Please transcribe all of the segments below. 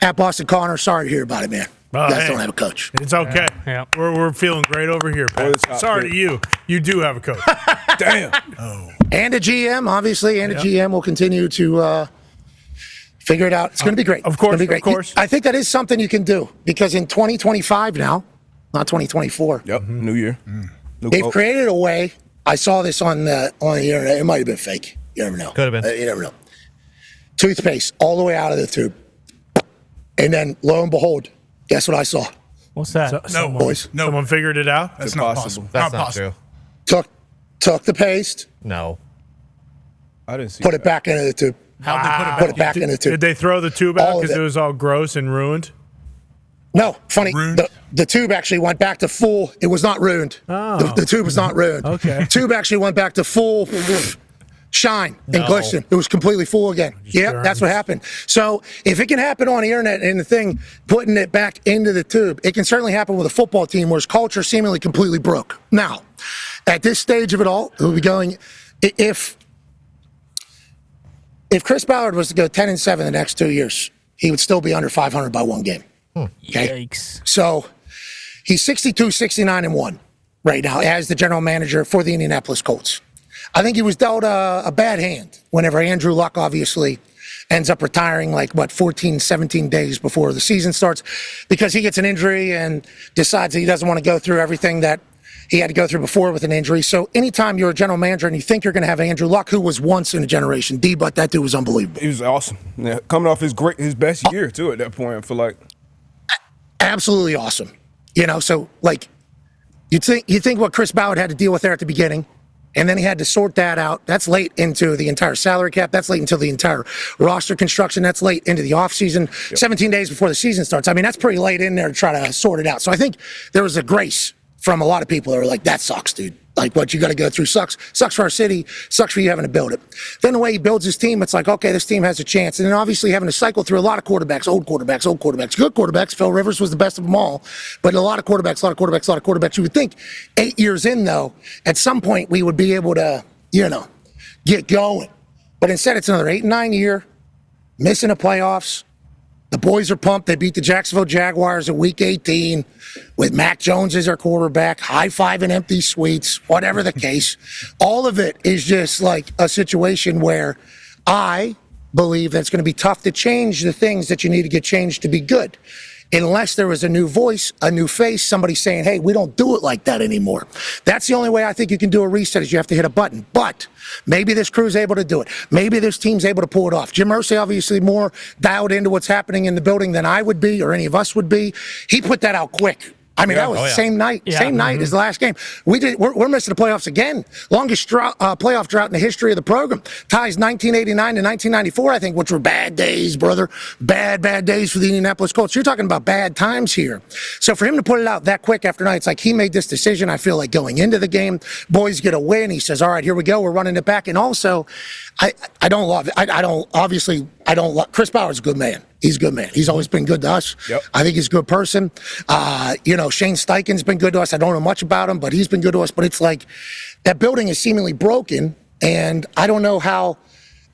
At Boston Connor, sorry to hear about it, man. You guys don't have a coach. It's okay. Yeah. We're feeling great over here, Pat. Sorry to you. You do have a coach. Damn. And a GM, obviously, and a GM will continue to figure it out. It's going to be great. Of course, it's gonna be great. of course. I think that is something you can do because in 2025 now, not 2024. Yep, new year. They've created a way. I saw this on the internet. It might have been fake. You never know. Could have been. You never know. Toothpaste all the way out of the tube. And then, lo and behold, guess what I saw? What's that? Boys. No, Someone figured it out. that's not possible. That's not possible. true. Took the paste, No. I didn't see put it back into the tube. How'd they put it back? Put it back in the tube. Did they throw the tube All out of because it. it was all gross and ruined? No, funny. Ruined? The tube actually went back to full. It was not ruined. Oh. The tube was not ruined. Okay. Tube actually went back to full shine and No. glisten. It was completely full again. Yeah, that's what happened. So if it can happen on the internet and the thing, putting it back into the tube, it can certainly happen with a football team where its culture seemingly completely broke. Now, at this stage of it all, we'll be going, if Chris Ballard was to go 10-7 the next 2 years, he would still be under 500 by one game. Okay? Yikes. So he's 62-69-1 right now as the general manager for the Indianapolis Colts. I think he was dealt a bad hand whenever Andrew Luck obviously ends up retiring 14, 17 days before the season starts because he gets an injury and decides that he doesn't want to go through everything that he had to go through before with an injury. So anytime you're a general manager and you think you're going to have Andrew Luck, who was once in a generation, but that dude was unbelievable. He was awesome. Yeah, coming off his best year too at that point. I feel like Absolutely awesome. So you think what Chris Ballard had to deal with there at the beginning, and then he had to sort that out. That's late into the entire salary cap. That's late into the entire roster construction. That's late into the offseason, 17 days before the season starts. I mean, that's pretty late in there to try to sort it out. So I think there was a grace from a lot of people that were like, that sucks, dude. What you got to go through sucks for our city, sucks for you having to build it. Then the way he builds his team, it's like, okay, this team has a chance. And then obviously having to cycle through a lot of quarterbacks, old quarterbacks, good quarterbacks. Phil Rivers was the best of them all. But a lot of quarterbacks. You would think 8 years in, though, at some point we would be able to, get going. But instead it's another 8 and 9 year, missing the playoffs. The boys are pumped. They beat the Jacksonville Jaguars in Week 18 with Mac Jones as their quarterback, high-fiving empty suites, whatever the case. All of it is just like a situation where I believe that it's going to be tough to change the things that you need to get changed to be good. Unless there was a new voice, a new face, somebody saying, hey, we don't do it like that anymore. That's the only way I think you can do a reset is you have to hit a button. But maybe this crew's able to do it. Maybe this team's able to pull it off. Jim Irsay obviously more dialed into what's happening in the building than I would be or any of us would be. He put that out quick. I mean, that was the same night. Same night as the last game. We're missing the playoffs again. Longest playoff drought in the history of the program. Ties 1989 to 1994, I think, which were bad days, brother. Bad days for the Indianapolis Colts. You're talking about bad times here. So for him to put it out that quick after night, it's like he made this decision. I feel like going into the game, boys get a win. He says, all right, here we go. We're running it back. And also, I don't love it. I don't love Chris Bauer's a good man. He's a good man. He's always been good to us. Yep. I think he's a good person. Shane Steichen's been good to us. I don't know much about him, but he's been good to us. But it's like that building is seemingly broken, and I don't know how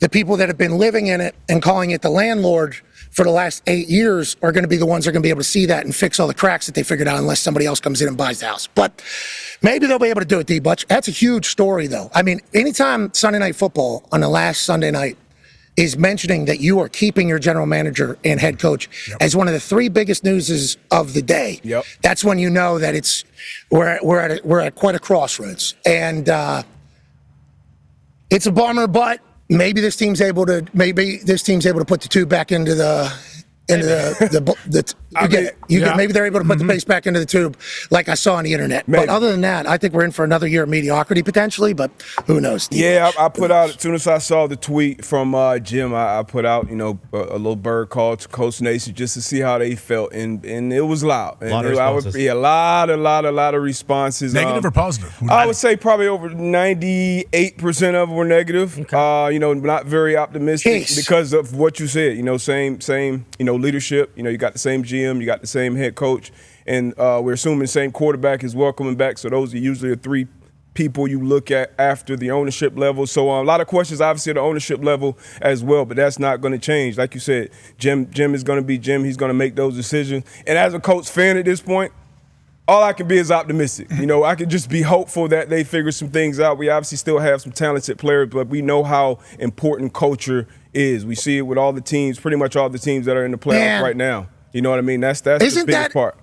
the people that have been living in it and calling it the landlord for the last 8 years are going to be the ones that are going to be able to see that and fix all the cracks that they figured out unless somebody else comes in and buys the house. But maybe they'll be able to do it, D-Butch. That's a huge story, though. I mean, anytime Sunday Night Football on the last Sunday night is mentioning that you are keeping your general manager and head coach as one of the 3 biggest newses of the day. Yep. That's when you know that we're at quite a crossroads. And it's a bummer, but maybe this team's able to put the tube back into maybe they're able to put the paste back into the tube like I saw on the internet. Maybe. But other than that, I think we're in for another year of mediocrity potentially, but who knows? Steve? Yeah, I put out, as soon as I saw the tweet from Jim, I put out, a little bird call to Coach Nation just to see how they felt, and it was loud. And a lot of responses. a lot of responses. Negative or positive? I would say probably over 98% of them were negative. Okay. Not very optimistic because of what you said. Same leadership. You got the same GM, you got the same head coach, and we're assuming the same quarterback is welcoming back. So those are usually the 3 people you look at after the ownership level. So a lot of questions, obviously, at the ownership level as well, but that's not going to change. Like you said, Jim is going to be Jim. He's going to make those decisions. And as a Colts fan at this point, all I can be is optimistic. You know, I can just be hopeful that they figure some things out. We obviously still have some talented players, but we know how important culture is. We see it with all the teams, pretty much all the teams that are in the playoffs right now. You know what I mean? That's the biggest part.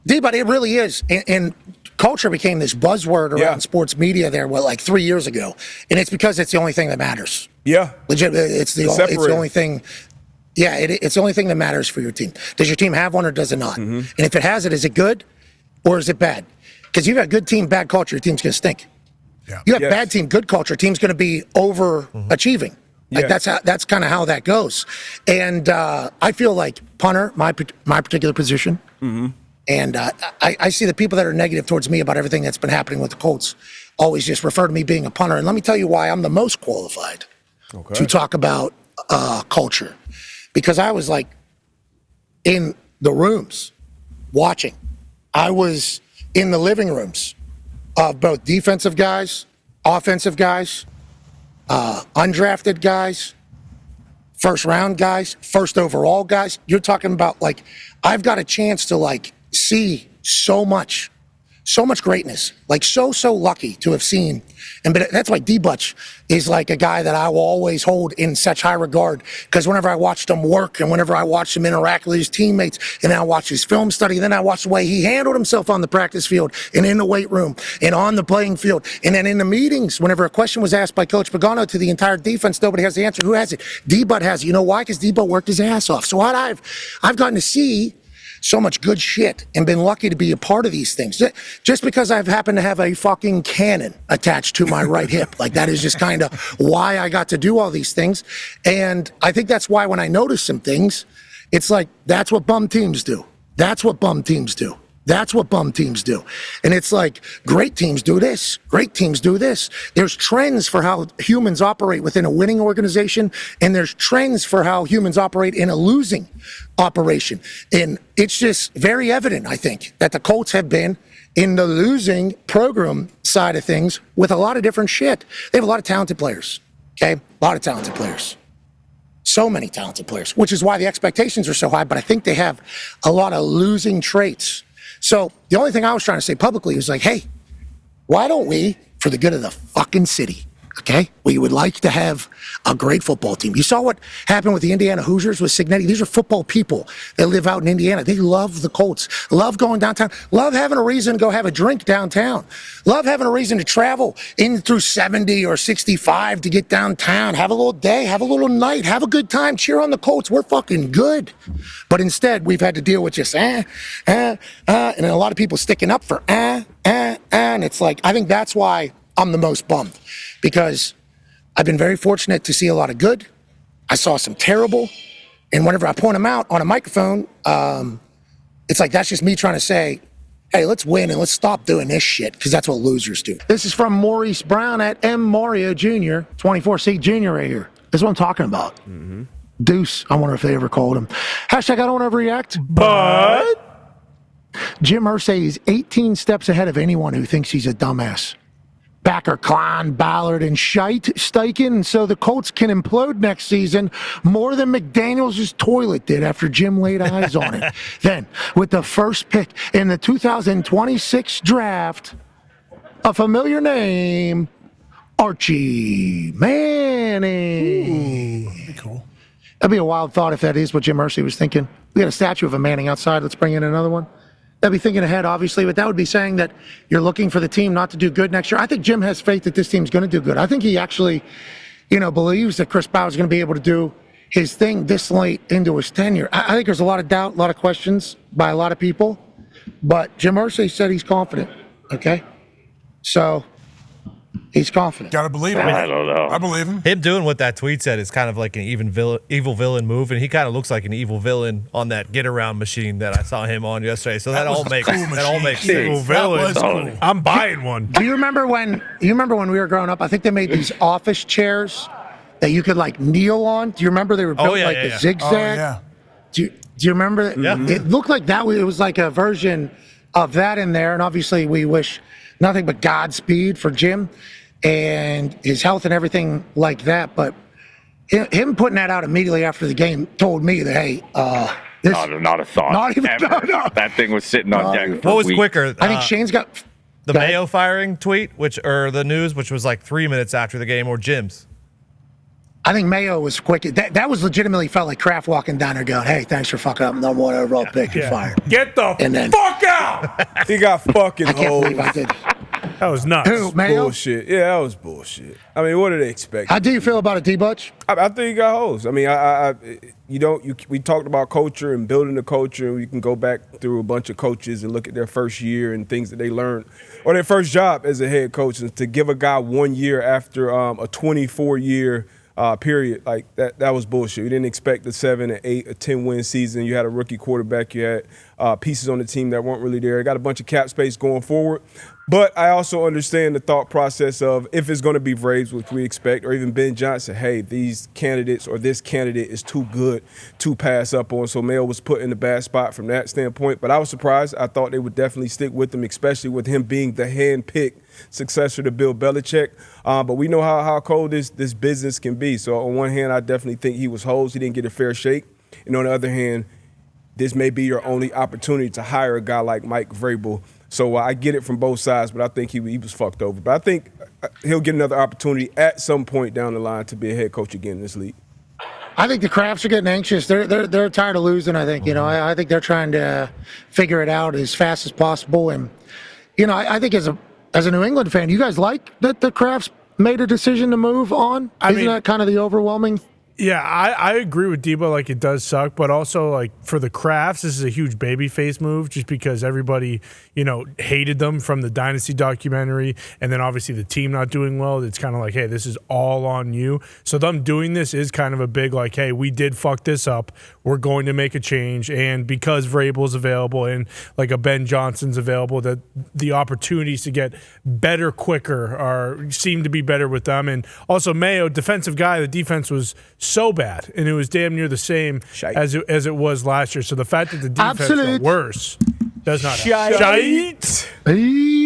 But it really is. And culture became this buzzword around sports media there, like 3 years ago. And it's because it's the only thing that matters. Yeah. Legit, it's the only thing. Yeah, it's the only thing that matters for your team. Does your team have one or does it not? And if it has it, is it good or is it bad? Because you've got good team, bad culture, your team's going to stink. Yeah. You have bad team, good culture, team's going to be overachieving. Like that's kind of how that goes. And I feel like punter, my particular position, and I see the people that are negative towards me about everything that's been happening with the Colts always just refer to me being a punter. And let me tell you why I'm the most qualified to talk about culture. Because I was like in the rooms watching. I was in the living rooms of both defensive guys, offensive guys, undrafted guys, first round guys, first overall guys. You're talking about like, I've got a chance to like see so much greatness, like so lucky to have seen. And but that's why D-Butch is like a guy that I will always hold in such high regard, because whenever I watched him work and whenever I watched him interact with his teammates, and then I watched his film study, and then I watched the way he handled himself on the practice field and in the weight room and on the playing field, and then in the meetings, whenever a question was asked by Coach Pagano to the entire defense, nobody has the answer. Who has it? D-Butch has it. You know why? Because D-Butch worked his ass off. So I've gotten to see so much good shit and been lucky to be a part of these things. Just because I've happened to have a fucking cannon attached to my right hip. Like that is just kind of why I got to do all these things. And I think that's why when I notice some things, it's like, that's what bum teams do. That's what bum teams do. That's what bum teams do. And it's like, great teams do this. Great teams do this. There's trends for how humans operate within a winning organization, and there's trends for how humans operate in a losing operation. And it's just very evident, I think, that the Colts have been in the losing program side of things with a lot of different shit. They have a lot of talented players, okay? A lot of talented players. So many talented players, which is why the expectations are so high, but I think they have a lot of losing traits. So the only thing I was trying to say publicly was like, hey, why don't we, for the good of the fucking city, okay, we would like to have a great football team. You saw what happened with the Indiana Hoosiers with Signetti. These are football people that live out in Indiana. They love the Colts, love going downtown, love having a reason to go have a drink downtown, love having a reason to travel in through 70 or 65 to get downtown, have a little day, have a little night, have a good time, cheer on the Colts. We're fucking good. But instead, we've had to deal with just and a lot of people sticking up for and it's like, I think that's why I'm the most bummed, because I've been very fortunate to see a lot of good. I saw some terrible. And whenever I point them out on a microphone, it's like, that's just me trying to say, hey, let's win and let's stop doing this shit, because that's what losers do. This is from Maurice Brown at M. Mario Jr., 24-seat junior right here. This is what I'm talking about. Deuce, I wonder if they ever called him. Hashtag I don't overreact. But Jim Irsay is 18 steps ahead of anyone who thinks he's a dumbass. Backer, Klein, Ballard, and Steichen, so the Colts can implode next season more than McDaniels' toilet did after Jim laid eyes on it. Then, with the first pick in the 2026 draft, a familiar name, Archie Manning. That'd be cool. That'd be a wild thought if that is what Jim Irsay was thinking. We got a statue of a Manning outside. Let's bring in another one. That'd be thinking ahead, obviously, but that would be saying that you're looking for the team not to do good next year. I think Jim has faith that this team's going to do good. I think he actually, believes that Chris Bauer's going to be able to do his thing this late into his tenure. I think there's a lot of doubt, a lot of questions by a lot of people, but Jim Irsay said he's confident, okay? So he's confident. Gotta believe him. I don't know. I believe him. Him doing what that tweet said is kind of like an evil villain move, and he kind of looks like an evil villain on that get around machine that I saw him on yesterday. So that all makes sense. evil villain. Cool. I'm buying one. Do you remember when we were growing up? I think they made these office chairs that you could like kneel on. Do you remember they were built a zigzag? Oh, yeah. Do you remember? Yeah. It looked like that. It was like a version of that in there, and obviously we wish nothing but Godspeed for Jim and his health and everything like that. But him putting that out immediately after the game told me that, hey, this, not a thought. not even ever. no. That thing was sitting on deck. What was quicker? I think Shane's got the Mayo firing tweet, or the news, which was like 3 minutes after the game, or Jim's. I think Mayo was quick. That was legitimately felt like Kraft walking down there going, hey, thanks for fucking up number one overall pick. You're fired. Get the fuck out! He got fucking I can't believe I hosed. did. That was nuts. Who, Mayo? Bullshit. Yeah, that was bullshit. I mean, what did they expect? How do you feel about it, D-Butch? I think he got hosed. I mean, we talked about culture and building the culture, and we can go back through a bunch of coaches and look at their first year and things that they learned, or their first job as a head coach, and to give a guy 1 year after a 24-year period, like that was bullshit. We didn't expect a 7, an 8, a 10-win season. You had a rookie quarterback. You had pieces on the team that weren't really there. Got a bunch of cap space going forward. But I also understand the thought process of if it's going to be Braves, which we expect, or even Ben Johnson, hey, these candidates or this candidate is too good to pass up on. So Mayo was put in a bad spot from that standpoint. But I was surprised. I thought they would definitely stick with him, especially with him being the hand-picked successor to Bill Belichick. But we know how cold this business can be. So on one hand, I definitely think he was hosed. He didn't get a fair shake. And on the other hand, this may be your only opportunity to hire a guy like Mike Vrabel. So I get it from both sides, but I think he was fucked over. But I think he'll get another opportunity at some point down the line to be a head coach again in this league. I think the Crafts are getting anxious. They're tired of losing, I think. I think they're trying to figure it out as fast as possible. And, I think as a New England fan, you guys like that the Crafts made a decision to move on? Isn't that kind of the overwhelming? Yeah, I agree with Debo. Like, it does suck, but also, like, for the Crafts, this is a huge babyface move just because everybody, hated them from the Dynasty documentary, and then obviously the team not doing well. It's kind of like, hey, this is all on you. So them doing this is kind of a big, like, hey, we did fuck this up. We're going to make a change, and because Vrabel's available and, like, a Ben Johnson's available, that the opportunities to get better quicker seem to be better with them. And also Mayo, defensive guy, the defense was so bad, and it was damn near the same as it was last year. So the fact that the defense got worse does not help. Hey.